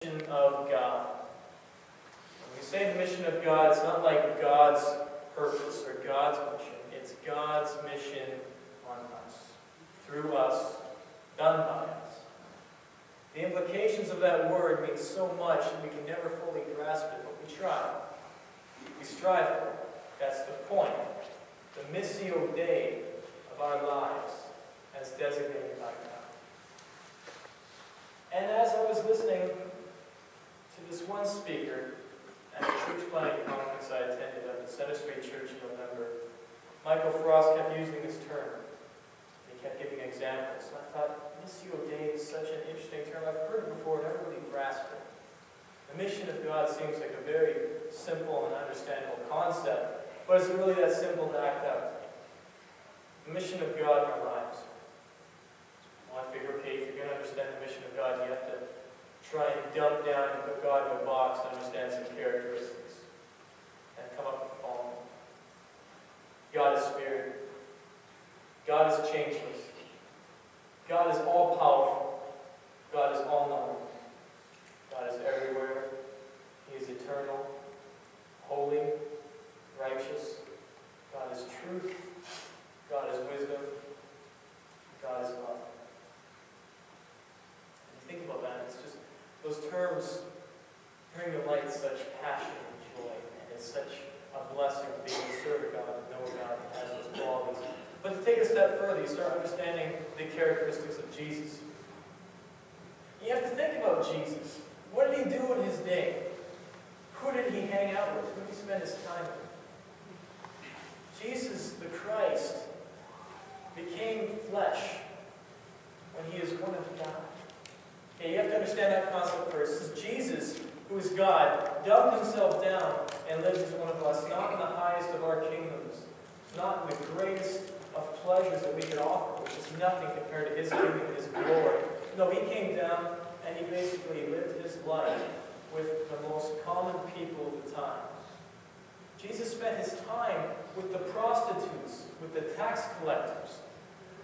Mission of God. When we say the mission of God, it's not like God's purpose or God's mission. It's God's mission on us, through us, done by us. The implications of that word mean so much that we can never fully grasp it, but we try. We strive for it. That's the point. The Missio Dei of our lives as designated by God. And as I was listening to this one speaker at a church planning conference I attended at the Center Street Church in November, Michael Frost kept using this term. He kept giving examples. And I thought, Missio Dei is such an interesting term. I've heard it before, never really grasped it. The mission of God seems like a very simple and understandable concept, but is it really that simple to act out? The mission of God in our lives. Well, I figure, okay, if you're going to understand the mission of God, you have to try and dump down and put God in a box and understand some characteristics. And come up with the following. God is spirit. God is changeless. God is all-powerful. God is all-knowing. God is everywhere. He is eternal, holy, righteous. God is truth. God is wisdom. God is love. And you think about that, it's just those terms bring to light such passion and joy, and it's such a blessing to be able to serve a God and know a God that has those qualities. But to take a step further, you start understanding the characteristics of Jesus. You have to think about Jesus. What did he do in his day? Who did he hang out with? Who did he spend his time with? Jesus, the Christ, became flesh when he is one of God. Okay, you have to understand that concept first. This is Jesus, who is God, dumbed himself down and lived as one of us, not in the highest of our kingdoms, not in the greatest of pleasures that we could offer, which is nothing compared to his kingdom and his glory. No, he came down and he basically lived his life with the most common people of the time. Jesus spent his time with the prostitutes, with the tax collectors.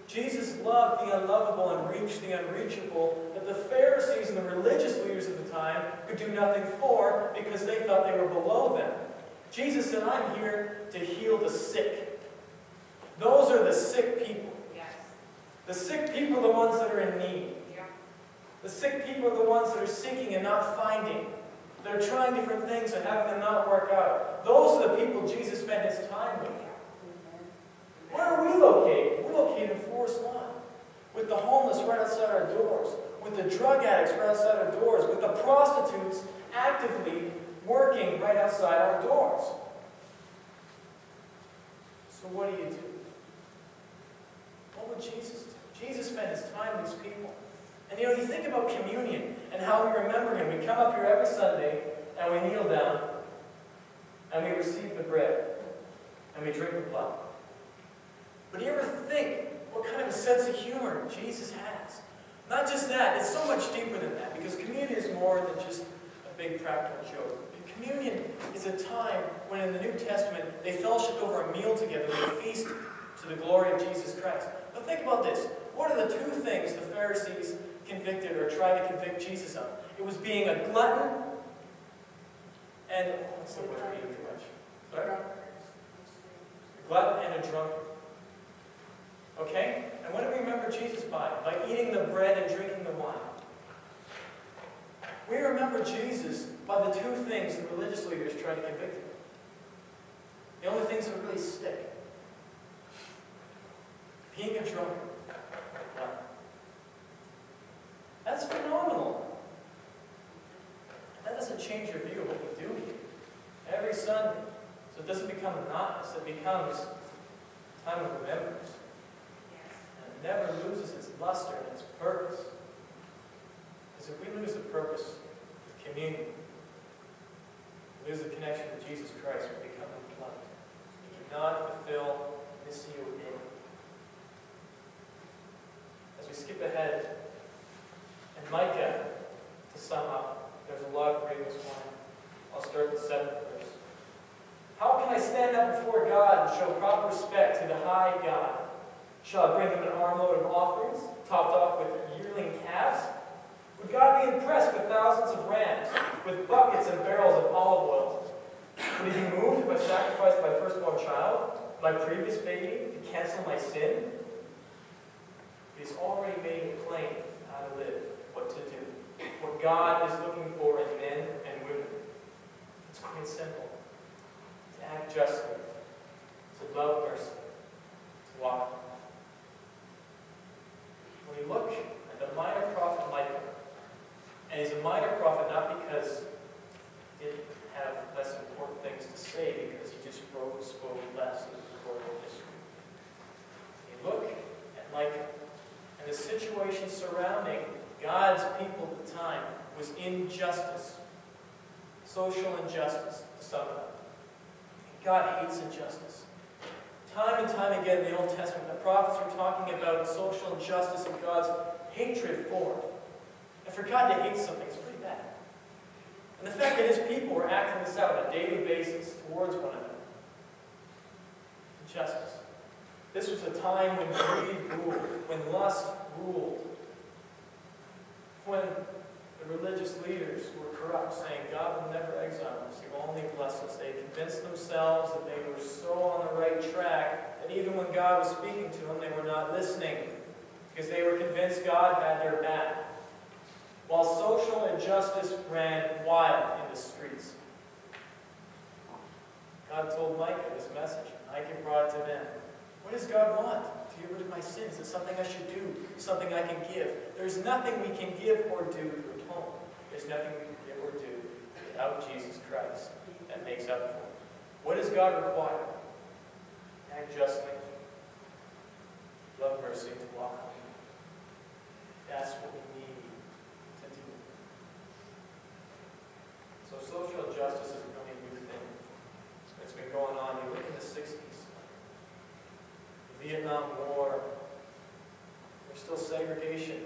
Jesus loved the unlovable and reached the unreachable that the Pharisees and the religious leaders of the time could do nothing for because they thought they were below them. Jesus said, I'm here to heal the sick. Those are the sick people. Yes. The sick people are the ones that are in need. Yeah. The sick people are the ones that are seeking and not finding. They're trying different things and having them not work out. Those are the people Jesus spent his time with. Where are we located? We're located in Forest Lawn, with the homeless right outside our doors, with the drug addicts right outside our doors, with the prostitutes actively working right outside our doors. So what do? What would Jesus do? Jesus spent his time with these people. And you think about communion and how we remember him. We come up here every Sunday and we kneel down and we receive the bread and we drink the blood. But do you ever think what kind of a sense of humor Jesus has? Not just that, it's so much deeper than that, because communion is more than just a big practical joke. Communion is a time when in the New Testament they fellowship over a meal together, they feast to the glory of Jesus Christ. But think about this. What are the two things the Pharisees convicted or tried to convict Jesus of? It was being a glutton and, what's the word for eating too much? Sorry? A glutton and a drunkard. Okay? And what do we remember Jesus by? By eating the bread and drinking the wine. We remember Jesus by the two things the religious leaders tried to convict him of. The only things that really stick. Being a drunkard. That's phenomenal. That doesn't change your view of what we do here. Every Sunday. So it doesn't become monotonous. It becomes a time of remembrance. And it never loses its luster and its purpose. Because if we lose the purpose of communion, we lose the connection with Jesus Christ, we become unplugged. We cannot fulfill Missio Dei. As we skip ahead, and Micah, to sum up, there's a lot of great this morning. I'll start with the 7th verse. How can I stand up before God and show proper respect to the high God? Shall I bring him an armload of offerings, topped off with yearling calves? Would God be impressed with thousands of rams have sacrificed my firstborn child, my previous baby, to cancel my sin? He's already made it plain how to live, what to do, what God is looking for in men and women. It's quite simple. To act justly, to love mercy, to walk. When you look at the minor prophet Micah, and he's a minor prophet not because he didn't have less important things to say, because he just spoke less of the recorded history. You look at Micah, and the situation surrounding God's people at the time was injustice, social injustice, to sum it up. God hates injustice. Time and time again in the Old Testament, the prophets were talking about social injustice and God's hatred for it. And for God to hate something is pretty bad. And the fact that his people were acting this out on a daily basis towards one another. Injustice. This was a time when greed ruled, when lust ruled, when the religious leaders were corrupt, saying God will never exile us, he will only bless us. They convinced themselves that they were so on the right track that even when God was speaking to them, they were not listening, because they were convinced God had their back. While social injustice ran wild in the streets, God told Micah this message. Micah brought it to them. What does God want? To get rid of my sins. Is it something I should do? Something I can give? There's nothing we can give or do to atone. There's nothing we can give or do without Jesus Christ that makes up for it. What does God require? Act justly, love mercy, to walk on. That's what we need to do. So social justice is a really new thing. It's been going on. You look in the 60s. The Vietnam War. There's still segregation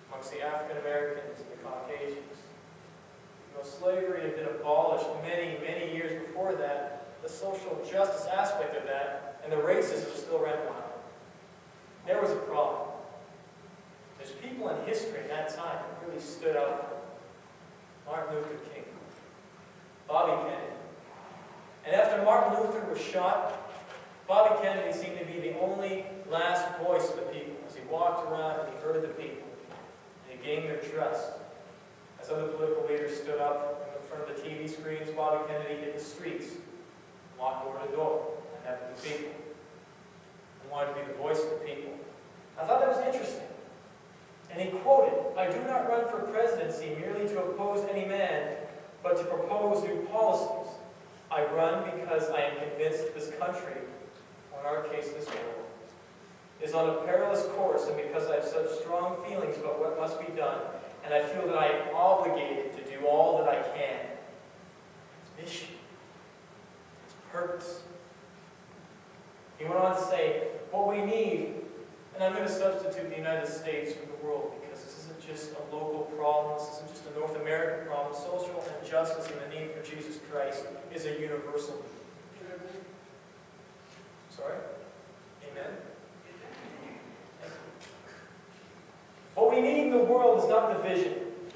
amongst the African Americans and the Caucasians. You know, slavery had been abolished many, many years before that. The social justice aspect of that and the racism still ran wild. There was a problem. There's people in history in that time that really stood out for them. Martin Luther King, Bobby Kennedy. And after Martin Luther was shot, Bobby Kennedy seemed to be the only last voice of the people as he walked around and he heard the people. And he gained their trust. As other political leaders stood up in front of the TV screens, Bobby Kennedy hit the streets, walked door to door, and met with the people. He wanted to be the voice of the people. I thought that was interesting. And he quoted, "I do not run for presidency merely to oppose any man, but to propose new policies. I run because I am convinced that this country, or in our case this world, is on a perilous course, and because I have such strong feelings about what must be done, and I feel that I am obligated to do all that I can." It's mission. It's purpose. He went on to say, what we need, and I'm going to substitute the United States for the world, because this isn't just a local problem, this isn't just a North American problem. Social injustice and the need for Jesus Christ is a universal need. Sorry? Amen? What we need in the world is not division.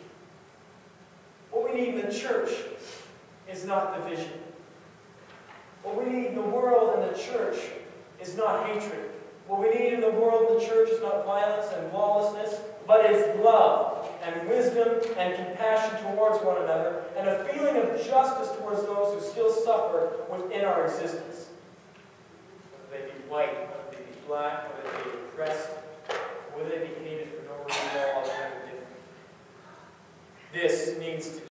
What we need in the church is not division. What we need in the world and the church is not hatred. What we need in the world and the church is not violence and lawlessness, but is love and wisdom and compassion towards one another, and a feeling of justice towards those who still suffer within our existence. Whether they be white, whether they be black, whether they be oppressed, whether they be hated for no reason at all, or different. This needs to